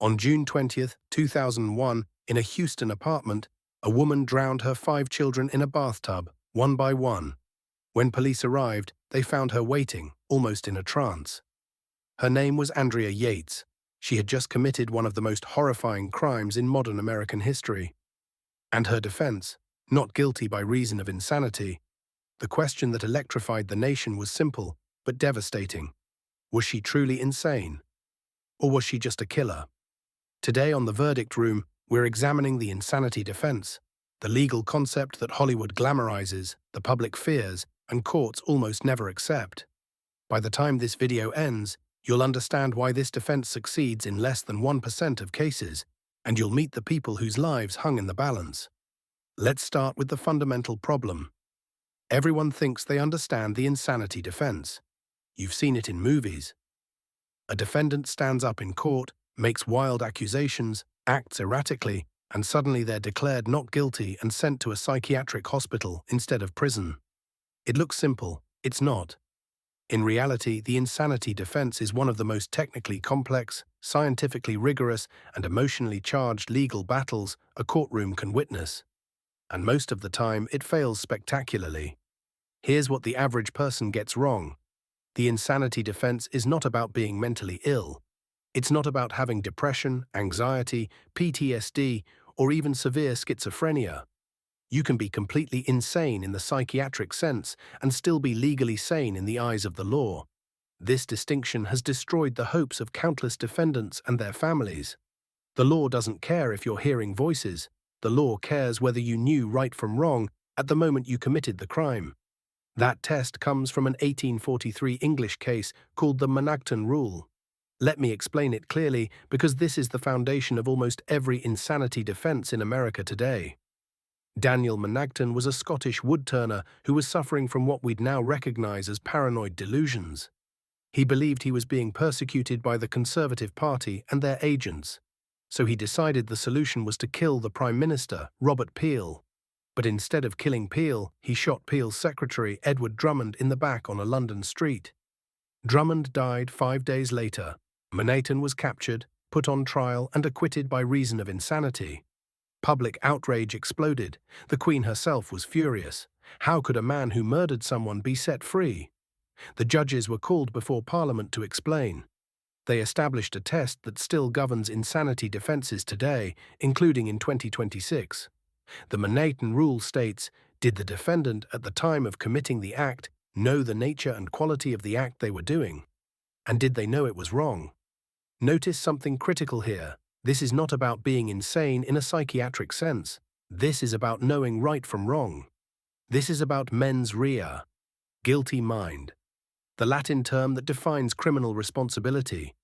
On June 20th, 2001, in a Houston apartment, a woman drowned her 5 children in a bathtub, one by one. When police arrived, they found her waiting, almost in a trance. Her name was Andrea Yates. She had just committed one of the most horrifying crimes in modern American history. And her defense, not guilty by reason of insanity. The question that electrified the nation was simple, but devastating. Was she truly insane? Or was she just a killer? Today on The Verdict Room, we're examining the insanity defense, the legal concept that Hollywood glamorizes, the public fears, and courts almost never accept. By the time this video ends, you'll understand why this defense succeeds in less than 1% of cases, and you'll meet the people whose lives hung in the balance. Let's start with the fundamental problem. Everyone thinks they understand the insanity defense. You've seen it in movies. A defendant stands up in court, makes wild accusations, acts erratically, and suddenly they're declared not guilty and sent to a psychiatric hospital instead of prison. It looks simple. It's not. In reality, the insanity defense is one of the most technically complex, scientifically rigorous, and emotionally charged legal battles a courtroom can witness. And most of the time, it fails spectacularly. Here's what the average person gets wrong. The insanity defense is not about being mentally ill. It's not about having depression, anxiety, PTSD, or even severe schizophrenia. You can be completely insane in the psychiatric sense and still be legally sane in the eyes of the law. This distinction has destroyed the hopes of countless defendants and their families. The law doesn't care if you're hearing voices. The law cares whether you knew right from wrong at the moment you committed the crime. That test comes from an 1843 English case called the Monaghan Rule. Let me explain it clearly, because this is the foundation of almost every insanity defense in America today. Daniel Monaghan was a Scottish woodturner who was suffering from what we'd now recognize as paranoid delusions. He believed he was being persecuted by the Conservative Party and their agents, so he decided the solution was to kill the Prime Minister, Robert Peel. But instead of killing Peel, he shot Peel's secretary, Edward Drummond, in the back on a London street. Drummond died 5 days later. Monaghan was captured, put on trial, and acquitted by reason of insanity. Public outrage exploded. The Queen herself was furious. How could a man who murdered someone be set free? The judges were called before Parliament to explain. They established a test that still governs insanity defences today, including in 2026. The Monaghan Rule states, did the defendant at the time of committing the act know the nature and quality of the act they were doing? And did they know it was wrong? Notice something critical here. This is not about being insane in a psychiatric sense. This is about knowing right from wrong. This is about mens rea, guilty mind, the Latin term that defines criminal responsibility.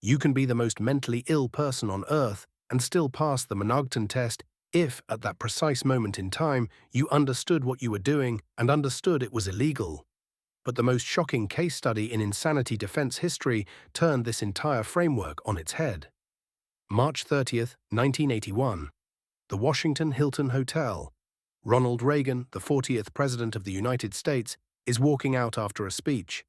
You can be the most mentally ill person on earth and still pass the Monaghan test if, at that precise moment in time, you understood what you were doing and understood it was illegal. But the most shocking case study in insanity defense history turned this entire framework on its head. March 30th, 1981. The Washington Hilton Hotel. Ronald Reagan, the 40th President of the United States, is walking out after a speech.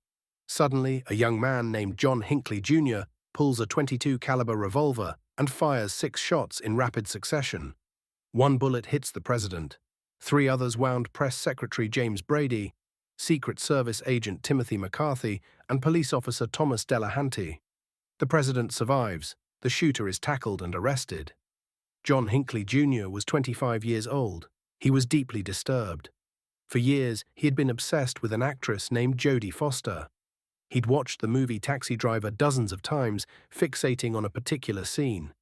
Suddenly, a young man named John Hinckley Jr. pulls a .22 caliber revolver and fires 6 shots in rapid succession. 1 bullet hits the president. 3 others wound Press Secretary James Brady, Secret Service agent Timothy McCarthy, and police officer Thomas Delahanty. The president survives. The shooter is tackled and arrested. John Hinckley Jr. was 25 years old. He was deeply disturbed. For years, he had been obsessed with an actress named Jodie Foster. He'd watched the movie Taxi Driver dozens of times, fixating on a particular scene.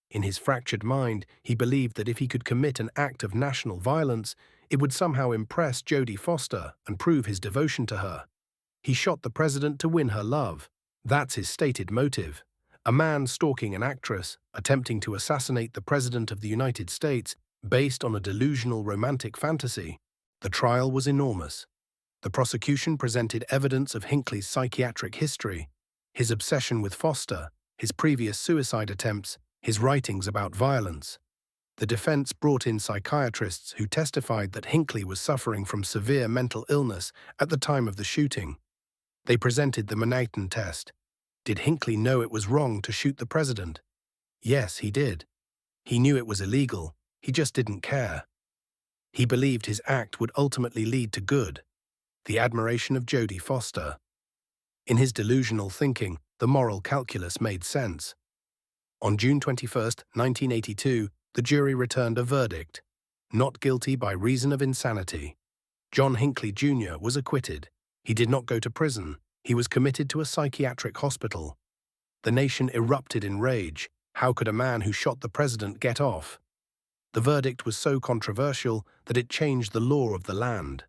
In his fractured mind, he believed that if he could commit an act of national violence, it would somehow impress Jodie Foster and prove his devotion to her. He shot the president to win her love. That's his stated motive. A man stalking an actress, attempting to assassinate the President of the United States based on a delusional romantic fantasy. The trial was enormous. The prosecution presented evidence of Hinckley's psychiatric history, his obsession with Foster, his previous suicide attempts, his writings about violence. The defense brought in psychiatrists who testified that Hinckley was suffering from severe mental illness at the time of the shooting. They presented the Monaghan test. Did Hinckley know it was wrong to shoot the president? Yes, he did. He knew it was illegal. He just didn't care. He believed his act would ultimately lead to good, the admiration of Jodie Foster. In his delusional thinking, the moral calculus made sense. On June 21, 1982, the jury returned a verdict: not guilty by reason of insanity. John Hinckley Jr. was acquitted. He did not go to prison. He was committed to a psychiatric hospital. The nation erupted in rage. How could a man who shot the president get off? The verdict was so controversial that it changed the law of the land.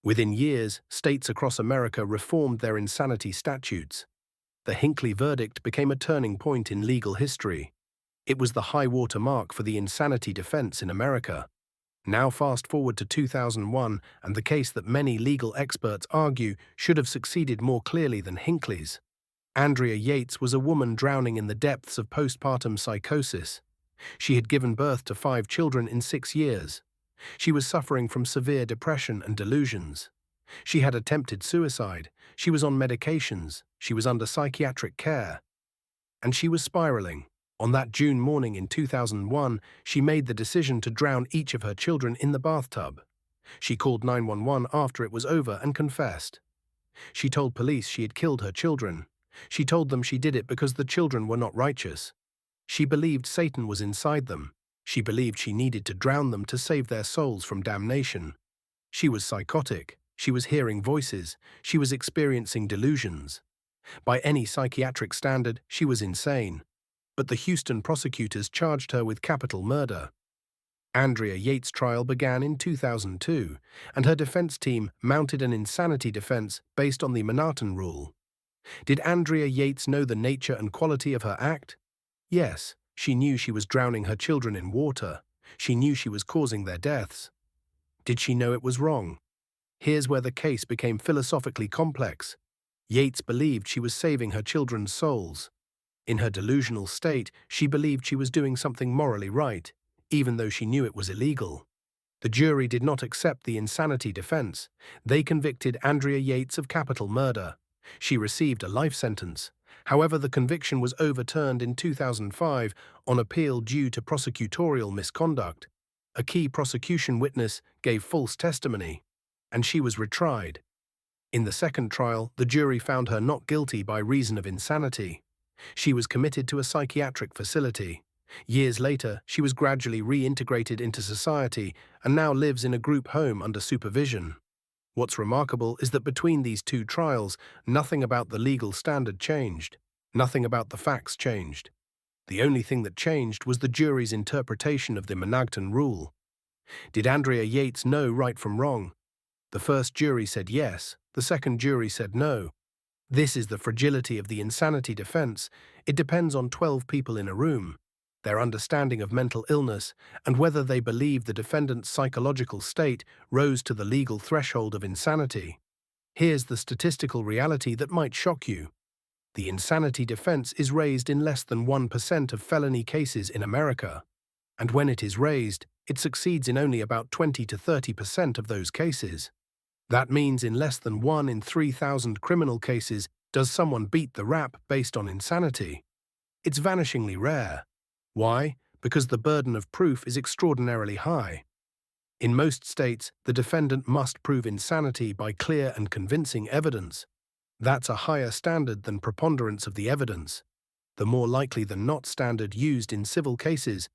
Within years, states across America reformed their insanity statutes. The Hinckley verdict became a turning point in legal history. It was the high-water mark for the insanity defense in America. Now fast forward to 2001, and the case that many legal experts argue should have succeeded more clearly than Hinckley's. Andrea Yates was a woman drowning in the depths of postpartum psychosis. She had given birth to 5 children in 6 years. She was suffering from severe depression and delusions. She had attempted suicide. She was on medications. She was under psychiatric care. And she was spiraling. On that June morning in 2001, she made the decision to drown each of her children in the bathtub. She called 911 after it was over and confessed. She told police she had killed her children. She told them she did it because the children were not righteous. She believed Satan was inside them. She believed she needed to drown them to save their souls from damnation. She was psychotic. She was hearing voices. She was experiencing delusions. By any psychiatric standard, she was insane. But the Houston prosecutors charged her with capital murder. Andrea Yates' trial began in 2002, and her defense team mounted an insanity defense based on the Manhattan Rule. Did Andrea Yates know the nature and quality of her act? Yes, she knew she was drowning her children in water. She knew she was causing their deaths. Did she know it was wrong? Here's where the case became philosophically complex. Yates believed she was saving her children's souls. In her delusional state, she believed she was doing something morally right, even though she knew it was illegal. The jury did not accept the insanity defense. They convicted Andrea Yates of capital murder. She received a life sentence. However, the conviction was overturned in 2005 on appeal due to prosecutorial misconduct. A key prosecution witness gave false testimony, and she was retried. In the second trial, the jury found her not guilty by reason of insanity. She was committed to a psychiatric facility. Years later, she was gradually reintegrated into society and now lives in a group home under supervision. What's remarkable is that between these 2 trials, nothing about the legal standard changed. Nothing about the facts changed. The only thing that changed was the jury's interpretation of the Manhattan Rule. Did Andrea Yates know right from wrong? The first jury said yes, the second jury said no. This is the fragility of the insanity defense. It depends on 12 people in a room, their understanding of mental illness, and whether they believe the defendant's psychological state rose to the legal threshold of insanity. Here's the statistical reality that might shock you. The insanity defense is raised in less than 1% of felony cases in America. And when it is raised, it succeeds in only about 20 to 30% of those cases. That means in less than 1 in 3,000 criminal cases does someone beat the rap based on insanity. It's vanishingly rare. Why? Because the burden of proof is extraordinarily high. In most states, the defendant must prove insanity by clear and convincing evidence. That's a higher standard than preponderance of the evidence. The more likely than not standard used in civil cases.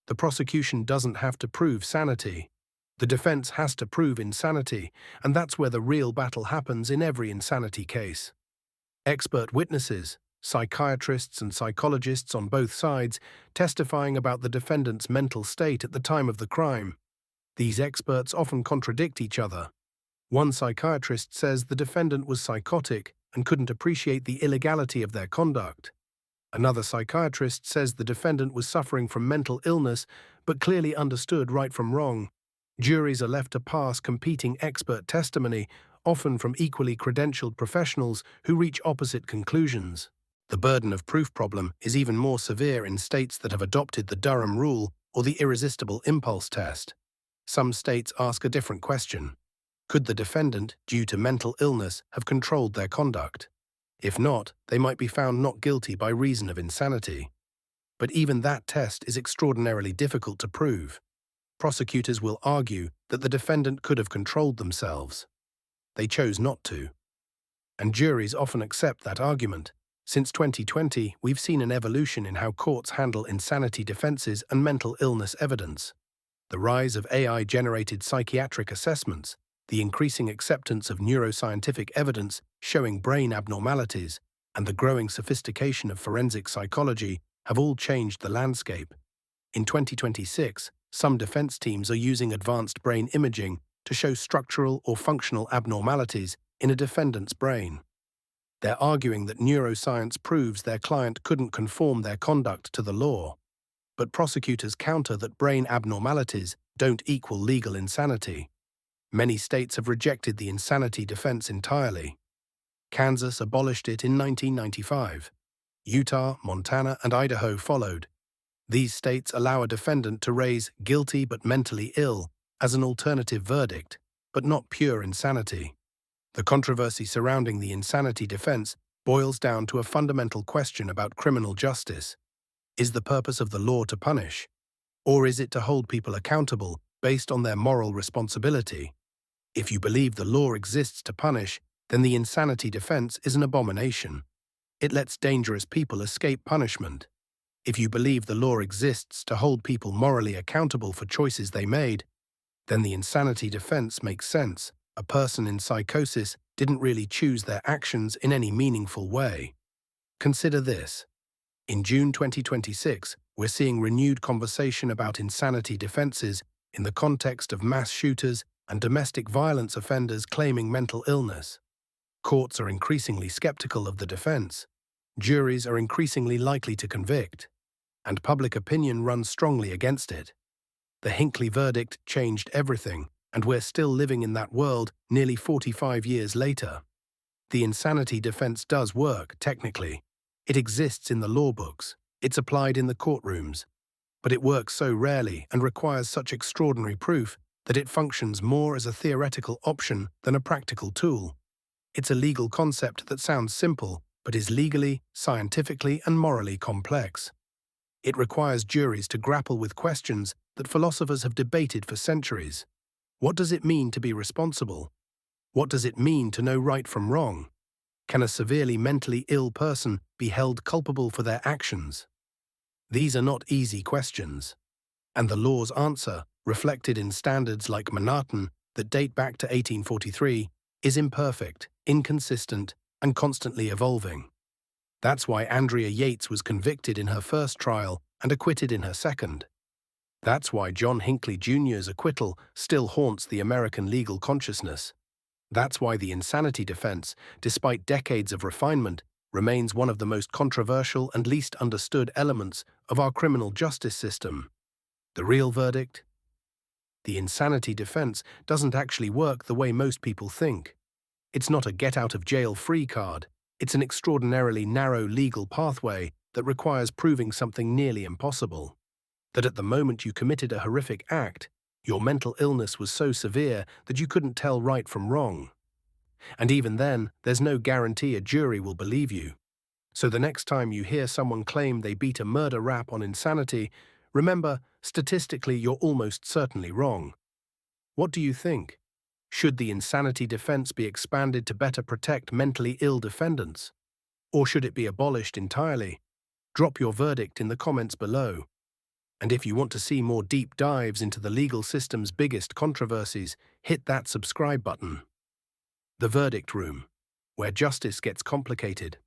The prosecution doesn't have to prove sanity. The defense has to prove insanity, and that's where the real battle happens in every insanity case. Expert witnesses, psychiatrists and psychologists on both sides, testifying about the defendant's mental state at the time of the crime. These experts often contradict each other. One psychiatrist says the defendant was psychotic and couldn't appreciate the illegality of their conduct. Another psychiatrist says the defendant was suffering from mental illness but clearly understood right from wrong. Juries are left to pass competing expert testimony, often from equally credentialed professionals who reach opposite conclusions. The burden of proof problem is even more severe in states that have adopted the Durham Rule or the irresistible impulse test. Some states ask a different question. Could the defendant, due to mental illness, have controlled their conduct? If not, they might be found not guilty by reason of insanity. But even that test is extraordinarily difficult to prove. Prosecutors will argue that the defendant could have controlled themselves. They chose not to. And juries often accept that argument. Since 2020, we've seen an evolution in how courts handle insanity defenses and mental illness evidence. The rise of AI-generated psychiatric assessments, the increasing acceptance of neuroscientific evidence showing brain abnormalities, and the growing sophistication of forensic psychology have all changed the landscape. In 2026, some defense teams are using advanced brain imaging to show structural or functional abnormalities in a defendant's brain. They're arguing that neuroscience proves their client couldn't conform their conduct to the law. But prosecutors counter that brain abnormalities don't equal legal insanity. Many states have rejected the insanity defense entirely. Kansas abolished it in 1995. Utah, Montana, and Idaho followed. These states allow a defendant to raise guilty but mentally ill as an alternative verdict, but not pure insanity. The controversy surrounding the insanity defense boils down to a fundamental question about criminal justice. Is the purpose of the law to punish, or is it to hold people accountable based on their moral responsibility? If you believe the law exists to punish, then the insanity defense is an abomination. It lets dangerous people escape punishment. If you believe the law exists to hold people morally accountable for choices they made, then the insanity defense makes sense. A person in psychosis didn't really choose their actions in any meaningful way. Consider this. In June 2026, we're seeing renewed conversation about insanity defenses in the context of mass shooters and domestic violence offenders claiming mental illness. Courts are increasingly skeptical of the defense. Juries are increasingly likely to convict. And public opinion runs strongly against it. The Hinckley verdict changed everything, and we're still living in that world nearly 45 years later. The insanity defense does work, technically. It exists in the law books. It's applied in the courtrooms. But it works so rarely and requires such extraordinary proof that it functions more as a theoretical option than a practical tool. It's a legal concept that sounds simple, but is legally, scientifically, and morally complex. It requires juries to grapple with questions that philosophers have debated for centuries. What does it mean to be responsible? What does it mean to know right from wrong? Can a severely mentally ill person be held culpable for their actions? These are not easy questions. And the law's answer, reflected in standards like Manhattan that date back to 1843, is imperfect, inconsistent, and constantly evolving. That's why Andrea Yates was convicted in her first trial and acquitted in her second. That's why John Hinckley Jr.'s acquittal still haunts the American legal consciousness. That's why the insanity defense, despite decades of refinement, remains one of the most controversial and least understood elements of our criminal justice system. The real verdict? The insanity defense doesn't actually work the way most people think. It's not a get-out-of-jail-free card. It's an extraordinarily narrow legal pathway that requires proving something nearly impossible. That at the moment you committed a horrific act, your mental illness was so severe that you couldn't tell right from wrong. And even then, there's no guarantee a jury will believe you. So the next time you hear someone claim they beat a murder rap on insanity, remember, statistically you're almost certainly wrong. What do you think? Should the insanity defense be expanded to better protect mentally ill defendants? Or should it be abolished entirely? Drop your verdict in the comments below. And if you want to see more deep dives into the legal system's biggest controversies, hit that subscribe button. The Verdict Room, where justice gets complicated.